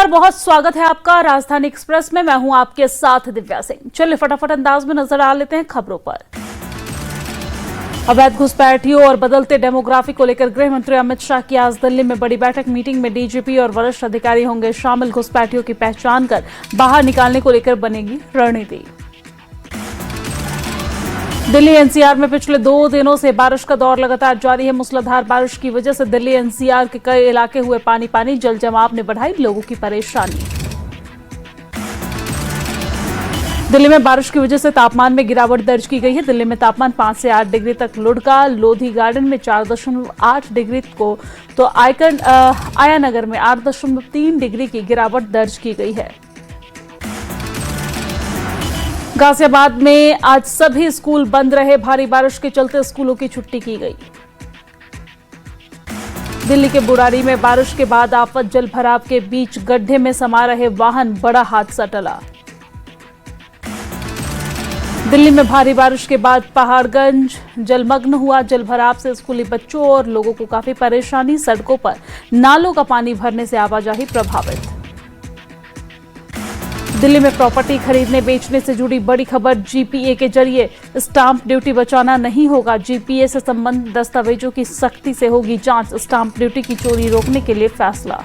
नमस्कार, बहुत स्वागत है आपका राजधानी एक्सप्रेस में। मैं हूं आपके साथ दिव्या सिंह। चलिए फटाफट अंदाज में नजर डाल लेते हैं खबरों पर। अवैध घुसपैठियों और बदलते डेमोग्राफी को लेकर गृह मंत्री अमित शाह की आज दिल्ली में बड़ी बैठक। मीटिंग में डीजीपी और वरिष्ठ अधिकारी होंगे शामिल। घुसपैठियों की पहचान कर बाहर निकालने को लेकर बनेगी रणनीति। दिल्ली एनसीआर में पिछले 2 दिनों से बारिश का दौर लगातार जारी है। मूसलाधार बारिश की वजह से दिल्ली एनसीआर के कई इलाके हुए पानी। जल जमाव ने बढ़ाई लोगों की परेशानी। दिल्ली में बारिश की वजह से तापमान में गिरावट दर्ज की गई है। दिल्ली में तापमान 5 से 8 डिग्री तक लुढ़का। लोधी गार्डन में 4.8 डिग्री को तो आया नगर में 8.3 डिग्री की गिरावट दर्ज की गई है। गाजियाबाद में आज सभी स्कूल बंद रहे। भारी बारिश के चलते स्कूलों की छुट्टी की गई। दिल्ली के बुराड़ी में बारिश के बाद आफत। जल भराव के बीच गड्ढे में समा रहे वाहन, बड़ा हादसा टला। दिल्ली में भारी बारिश के बाद पहाड़गंज जलमग्न हुआ। जल भराव से स्कूली बच्चों और लोगों को काफी परेशानी। सड़कों पर नालों का पानी भरने से आवाजाही प्रभावित। दिल्ली में प्रॉपर्टी खरीदने बेचने से जुड़ी बड़ी खबर। जीपीए के जरिए स्टाम्प ड्यूटी बचाना नहीं होगा। जीपीए से संबंधित दस्तावेजों की सख्ती से होगी जांच। स्टाम्प ड्यूटी की चोरी रोकने के लिए फैसला।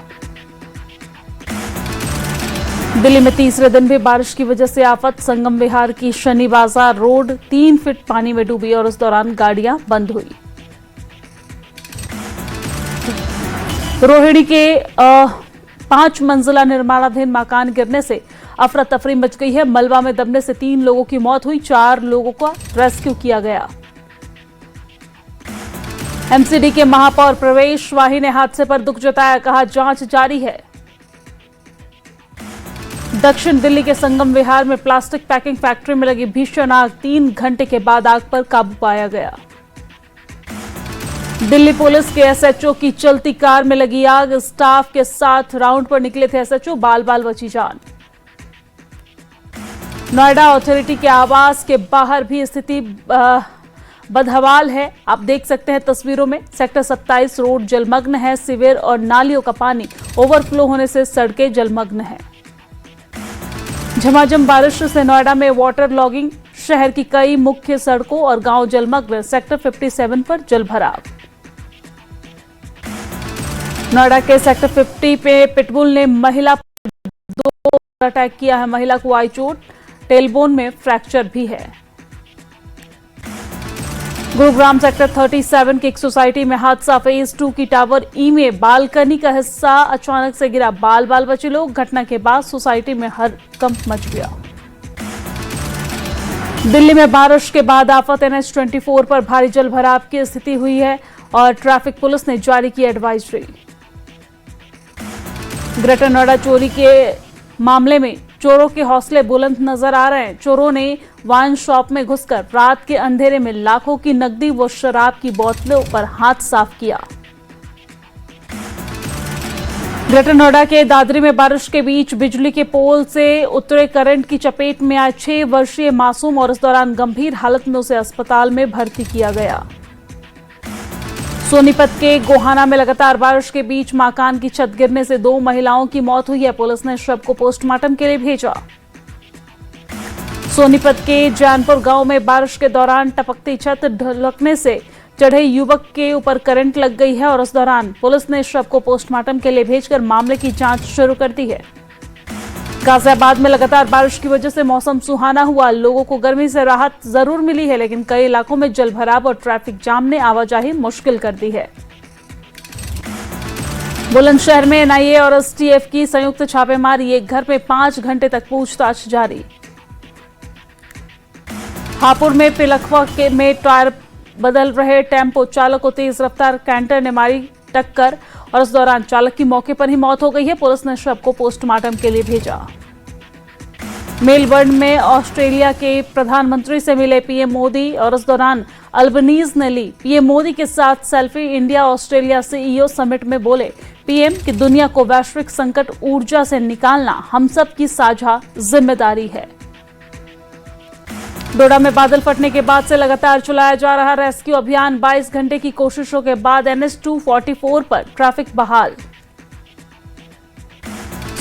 दिल्ली में तीसरे दिन भी बारिश की वजह से आफत। संगम विहार की शनि बाजार रोड 3 फीट पानी में डूबी और इस दौरान गाड़ियां बंद हुई। रोहिणी के 5 मंजिला निर्माणाधीन मकान गिरने से अफरा तफरी मच गई है। मलबा में दबने से 3 लोगों की मौत हुई। 4 लोगों का रेस्क्यू किया गया। एमसीडी के महापौर प्रवेश वाही ने हादसे पर दुख जताया। कहा जांच जारी है। दक्षिण दिल्ली के संगम विहार में प्लास्टिक पैकिंग फैक्ट्री में लगी भीषण आग। 3 घंटे के बाद आग पर काबू पाया गया। दिल्ली पुलिस के एसएचओ की चलती कार में लगी आग। स्टाफ के साथ राउंड पर निकले थे एसएचओ। बाल बची जान। नोएडा अथॉरिटी के आवास के बाहर भी स्थिति बदहवाल है। आप देख सकते हैं तस्वीरों में। सेक्टर 27 रोड जलमग्न है। सीवर और नालियों का पानी ओवरफ्लो होने से सड़कें जलमग्न है। झमाझम बारिश से नोएडा में वाटर लॉगिंग। शहर की कई मुख्य सड़कों और गांव जलमग्न। सेक्टर 57 पर जलभराव। नोएडा के सेक्टर 50 पे पिटबुल ने महिला पर 2 अटैक किया है। महिला को आई चोट। टेलबोन में फ्रैक्चर भी है। गुरुग्राम सेक्टर 37 की एक सोसाइटी में हादसा। फेज 2 की टावर ई में बालकनी का हिस्सा अचानक से गिरा। बाल बचे लोग। घटना के बाद सोसाइटी में हड़कंप मच गया। दिल्ली में बारिश के बाद आफत। NH24 पर भारी जल भराव की स्थिति हुई है और ट्रैफिक पुलिस ने जारी की एडवाइजरी। ग्रेटर नोएडा चोरी के मामले में चोरों के हौसले बुलंद नजर आ रहे हैं। चोरों ने वाइन शॉप में घुसकर रात के अंधेरे में लाखों की नकदी व शराब की बोतलों पर हाथ साफ किया। ग्रेटर नोएडा के दादरी में बारिश के बीच बिजली के पोल से उतरे करंट की चपेट में आए 6 वर्षीय मासूम और इस दौरान गंभीर हालत में उसे अस्पताल में भर्ती किया गया। सोनीपत के गोहाना में लगातार बारिश के बीच मकान की छत गिरने से 2 महिलाओं की मौत हुई है। पुलिस ने शव को पोस्टमार्टम के लिए भेजा। सोनीपत के जैनपुर गांव में बारिश के दौरान टपकती छत ढलकने से चढ़े युवक के ऊपर करंट लग गई है और इस दौरान पुलिस ने शव को पोस्टमार्टम के लिए भेजकर मामले की जांच शुरू कर दी है। गाजियाबाद में लगातार बारिश की वजह से मौसम सुहाना हुआ। लोगों को गर्मी से राहत जरूर मिली है, लेकिन कई इलाकों में जलभराव और ट्रैफिक जाम ने आवाजाही मुश्किल कर दी है। बुलंदशहर में एनआईए और एसटीएफ की संयुक्त छापेमारी। एक घर में 5 घंटे तक पूछताछ जारी। हापुड़ में पिलखवा में टायर बदल रहे टेम्पो चालक को तेज रफ्तार कैंटर ने मारी टक्कर और इस दौरान चालक की मौके पर ही मौत हो गई है। पुलिस ने शव को पोस्टमार्टम के लिए भेजा। मेलबर्न में ऑस्ट्रेलिया के प्रधानमंत्री से मिले पीएम मोदी और इस दौरान अल्बनीज ने ली पीएम मोदी के साथ selfie. India Australia CEO summit में बोले पीएम कि दुनिया को वैश्विक संकट ऊर्जा से निकालना हम सब की साझा जिम्मेदारी है। डोडा में बादल फटने के बाद से लगातार चलाया जा रहा रेस्क्यू अभियान। 22 घंटे की कोशिशों के बाद NH244 पर ट्रैफिक बहाल।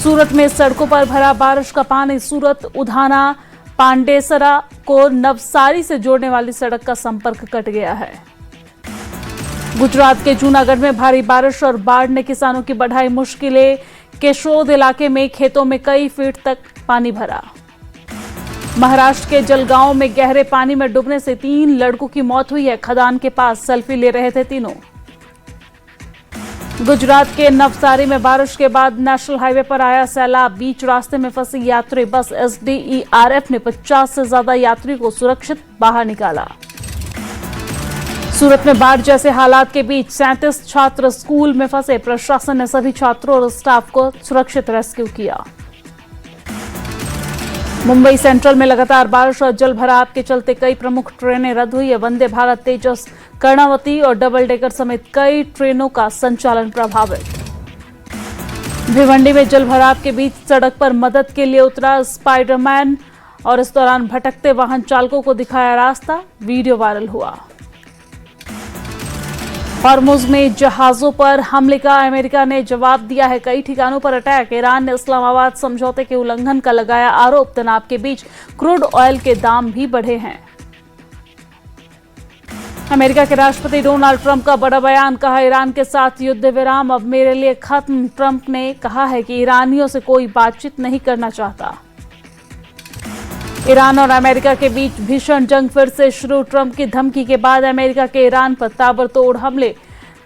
सूरत में सड़कों पर भरा बारिश का पानी। सूरत उधाना पांडेसरा को नवसारी से जोड़ने वाली सड़क का संपर्क कट गया है। गुजरात के जूनागढ़ में भारी बारिश और बाढ़ ने किसानों की बढ़ाई मुश्किलें। केशोद इलाके में खेतों में कई फीट तक पानी भरा। महाराष्ट्र के जलगांव में गहरे पानी में डूबने से 3 लड़कों की मौत हुई है। खदान के पास सेल्फी ले रहे थे तीनों। गुजरात के नवसारी में बारिश के बाद नेशनल हाईवे पर आया सैलाब। बीच रास्ते में फंसी यात्री बस। एसडीईआरएफ ने 50 से ज्यादा यात्री को सुरक्षित बाहर निकाला। सूरत में बाढ़ जैसे हालात के बीच 37 छात्र स्कूल में फंसे। प्रशासन ने सभी छात्रों और स्टाफ को सुरक्षित रेस्क्यू किया। मुंबई सेंट्रल में लगातार बारिश और जल भराव के चलते कई प्रमुख ट्रेनें रद्द हुई है। वंदे भारत, तेजस, कर्णावती और डबल डेकर समेत कई ट्रेनों का संचालन प्रभावित। भिवंडी में जल भराव के बीच सड़क पर मदद के लिए उतरा स्पाइडरमैन और इस दौरान भटकते वाहन चालकों को दिखाया रास्ता। वीडियो वायरल हुआ। हॉर्मुज में जहाजों पर हमले का अमेरिका ने जवाब दिया है। कई ठिकानों पर अटैक। ईरान ने इस्लामाबाद समझौते के उल्लंघन का लगाया आरोप। तनाव के बीच क्रूड ऑयल के दाम भी बढ़े हैं। अमेरिका के राष्ट्रपति डोनाल्ड ट्रंप का बड़ा बयान। कहा, ईरान के साथ युद्ध विराम अब मेरे लिए खत्म। ट्रंप ने कहा है कि ईरानियों से कोई बातचीत नहीं करना चाहता। ईरान और अमेरिका के बीच भीषण जंग फिर से शुरू। ट्रंप की धमकी के बाद अमेरिका के ईरान पर ताबड़तोड़ हमले।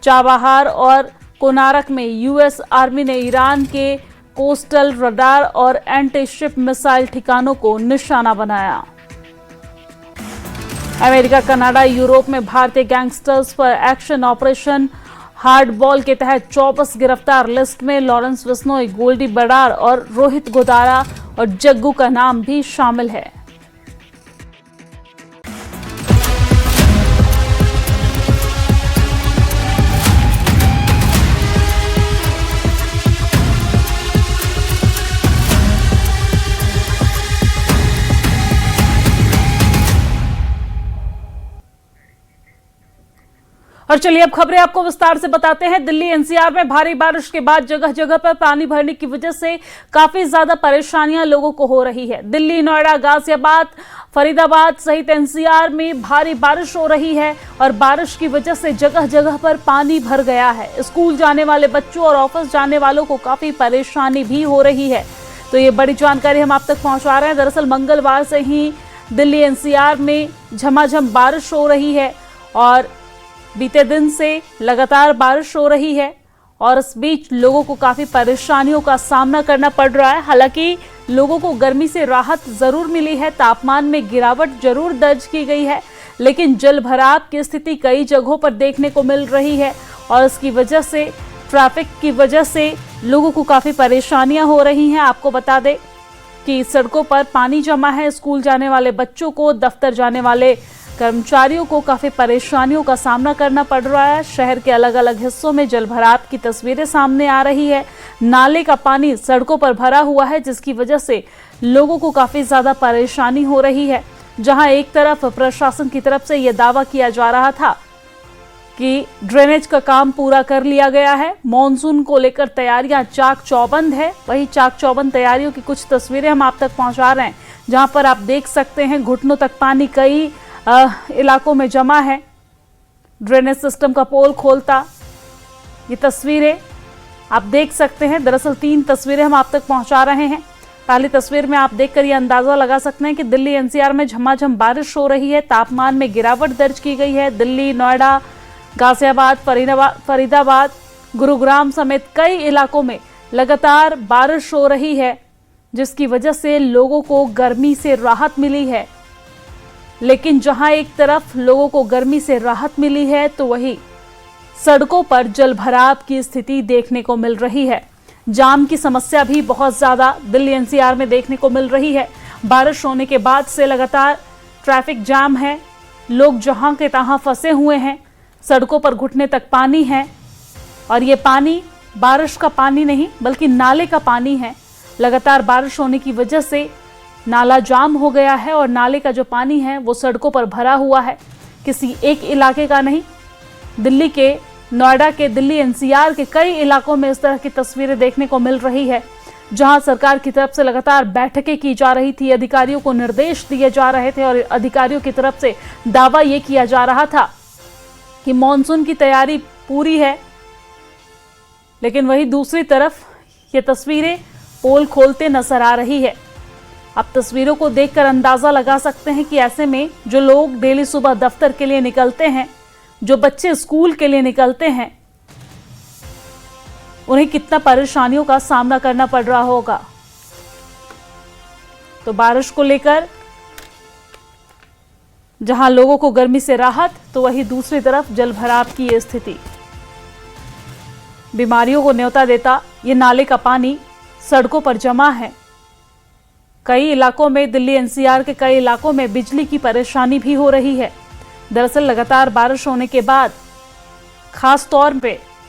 चाबहार और कोनारक में यूएस आर्मी ने ईरान के कोस्टल रडार और एंटी शिप मिसाइल ठिकानों को निशाना बनाया। अमेरिका, कनाडा, यूरोप में भारतीय गैंगस्टर्स पर एक्शन ऑपरेशन हार्डबॉल के तहत 24 गिरफ्तार। लिस्ट में लॉरेंस बिश्नोई, गोल्डी बराड़ और रोहित गोदारा और जग्गू का नाम भी शामिल है। और चलिए अब खबरें आपको विस्तार से बताते हैं। दिल्ली एनसीआर में भारी बारिश के बाद जगह जगह पर पानी भरने की वजह से काफी ज्यादा परेशानियां लोगों को हो रही है। दिल्ली, नोएडा, गाजियाबाद, फरीदाबाद सहित एनसीआर में भारी बारिश हो रही है और बारिश की वजह से जगह जगह पर पानी भर गया है। स्कूल जाने वाले बच्चों और ऑफिस जाने वालों को काफी परेशानी भी हो रही है। तो ये बड़ी जानकारी हम आप तक पहुंचा रहे हैं। दरअसल मंगलवार से ही दिल्ली एनसीआर में झमाझम बारिश हो रही है और बीते दिन से लगातार बारिश हो रही है और इस बीच लोगों को काफी परेशानियों का सामना करना पड़ रहा है। हालांकि लोगों को गर्मी से राहत जरूर मिली है, तापमान में गिरावट जरूर दर्ज की गई है, लेकिन जल भराव की स्थिति कई जगहों पर देखने को मिल रही है और इसकी वजह से, ट्रैफिक की वजह से लोगों को काफी परेशानियां हो रही हैं। आपको बता दें कि सड़कों पर पानी जमा है। स्कूल जाने वाले बच्चों को, दफ्तर जाने वाले कर्मचारियों को काफी परेशानियों का सामना करना पड़ रहा है। शहर के अलग अलग हिस्सों में जलभराव की तस्वीरें सामने आ रही है। नाले का पानी सड़कों पर भरा हुआ है, जिसकी वजह से लोगों को काफी ज्यादा परेशानी हो रही है। जहां एक तरफ प्रशासन की तरफ से यह दावा किया जा रहा था कि ड्रेनेज का काम पूरा कर लिया गया है, मॉनसून को लेकर तैयारियां चाक चौबंद है, वही चाक चौबंद तैयारियों की कुछ तस्वीरें हम आप तक पहुंचा रहे हैं, जहां पर आप देख सकते हैं घुटनों तक पानी कई इलाकों में जमा है। ड्रेनेज सिस्टम का पोल खोलता ये तस्वीरें आप देख सकते हैं। दरअसल 3 तस्वीरें हम आप तक पहुंचा रहे हैं। पहली तस्वीर में आप देखकर ये अंदाजा लगा सकते हैं कि दिल्ली एनसीआर में झमाझम बारिश हो रही है, तापमान में गिरावट दर्ज की गई है। दिल्ली, नोएडा, गाजियाबाद, फरीदाबाद, गुरुग्राम समेत कई इलाकों में लगातार बारिश हो रही है, जिसकी वजह से लोगों को गर्मी से राहत मिली है। लेकिन जहां एक तरफ लोगों को गर्मी से राहत मिली है, तो वहीं सड़कों पर जलभराव की स्थिति देखने को मिल रही है। जाम की समस्या भी बहुत ज्यादा दिल्ली एनसीआर में देखने को मिल रही है। बारिश होने के बाद से लगातार ट्रैफिक जाम है। लोग जहां के तहां फंसे हुए हैं, सड़कों पर घुटने तक पानी है और ये पानी बारिश का पानी नहीं बल्कि नाले का पानी है। लगातार बारिश होने की वजह से नाला जाम हो गया है और नाले का जो पानी है वो सड़कों पर भरा हुआ है। किसी एक इलाके का नहीं, दिल्ली के, नोएडा के, दिल्ली एनसीआर के कई इलाकों में इस तरह की तस्वीरें देखने को मिल रही है। जहां सरकार की तरफ से लगातार बैठकें की जा रही थी, अधिकारियों को निर्देश दिए जा रहे थे और अधिकारियों की तरफ से दावा यह किया जा रहा था कि मॉनसून की तैयारी पूरी है। लेकिन वहीं दूसरी तरफ ये तस्वीरें पोल खोलते नजर आ रही है। आप तस्वीरों को देखकर अंदाजा लगा सकते हैं कि ऐसे में जो लोग डेली सुबह दफ्तर के लिए निकलते हैं, जो बच्चे स्कूल के लिए निकलते हैं, उन्हें कितना परेशानियों का सामना करना पड़ रहा होगा। तो बारिश को लेकर जहां लोगों को गर्मी से राहत, तो वहीं दूसरी तरफ जलभराव की ये स्थिति बीमारियों को न्योता देता। ये नाले का पानी सड़कों पर जमा है। कई इलाकों में, दिल्ली एनसीआर के कई इलाकों में बिजली की परेशानी भी हो रही है। दरअसल लगातार बारिश होने के बाद खास तौर पे